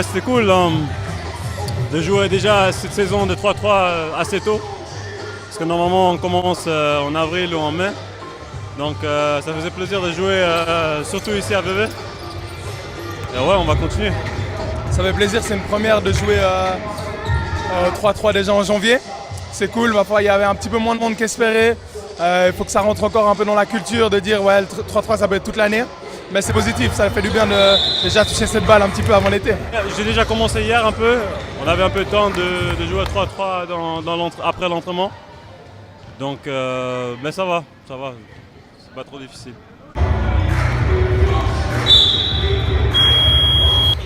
Ouais, c'était cool de jouer déjà cette saison de 3-3 assez tôt. Parce que normalement on commence en avril ou en mai. Donc ça faisait plaisir de jouer surtout ici à Vevey. Et ouais, on va continuer. Ça fait plaisir, c'est une première de jouer 3-3 déjà en janvier. C'est cool, ma foi, il y avait un petit peu moins de monde qu'espéré. Il faut que ça rentre encore un peu dans la culture de dire ouais, le 3-3 ça peut être toute l'année. Mais c'est positif, ça fait du bien de déjà toucher cette balle un petit peu avant l'été. J'ai déjà commencé hier un peu. On avait un peu de temps de jouer à 3-3 après l'entraînement. Donc, mais ça va. C'est pas trop difficile.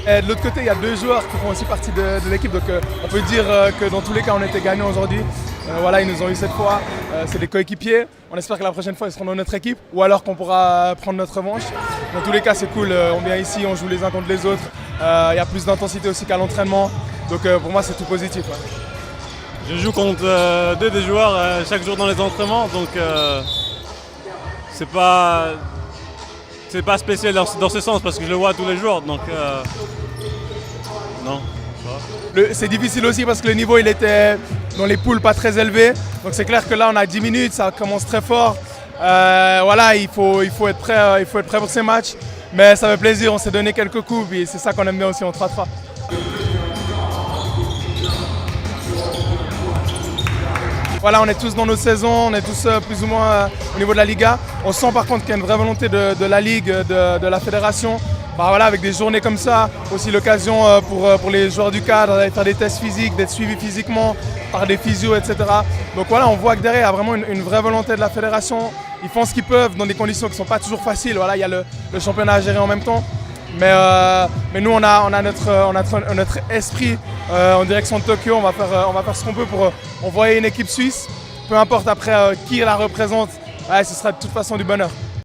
Et de l'autre côté, il y a deux joueurs qui font aussi partie de l'équipe. Donc on peut dire que dans tous les cas, on était gagnants aujourd'hui. Voilà, ils nous ont eu cette fois. C'est des coéquipiers. On espère que la prochaine fois, ils seront dans notre équipe. Ou alors qu'on pourra prendre notre revanche. Dans tous les cas, c'est cool. On vient ici, on joue les uns contre les autres. Il y a plus d'intensité aussi qu'à l'entraînement. Donc pour moi, c'est tout positif. Ouais. Je joue contre deux des joueurs chaque jour dans les entraînements. Donc c'est pas spécial dans ce sens parce que je le vois tous les jours. Donc non. C'est difficile aussi parce que le niveau il était dans les poules pas très élevé. Donc c'est clair que là on a 10 minutes, ça commence très fort. Voilà, il faut être prêt pour ces matchs. Mais ça fait plaisir, on s'est donné quelques coups et c'est ça qu'on aime bien aussi en 3-3. Voilà, on est tous dans nos saisons, on est tous plus ou moins au niveau de la Liga. On sent par contre qu'il y a une vraie volonté de la Ligue, de la fédération. Bah voilà, avec des journées comme ça, aussi l'occasion pour les joueurs du cadre d'aller faire des tests physiques, d'être suivis physiquement par des physios, etc. Donc voilà, on voit que derrière, il y a vraiment une vraie volonté de la fédération. Ils font ce qu'ils peuvent dans des conditions qui ne sont pas toujours faciles. Voilà, il y a le championnat à gérer en même temps. Mais nous, on a notre esprit en direction de Tokyo. On va faire ce qu'on peut pour envoyer une équipe suisse. Peu importe après qui la représente, ouais, ce sera de toute façon du bonheur.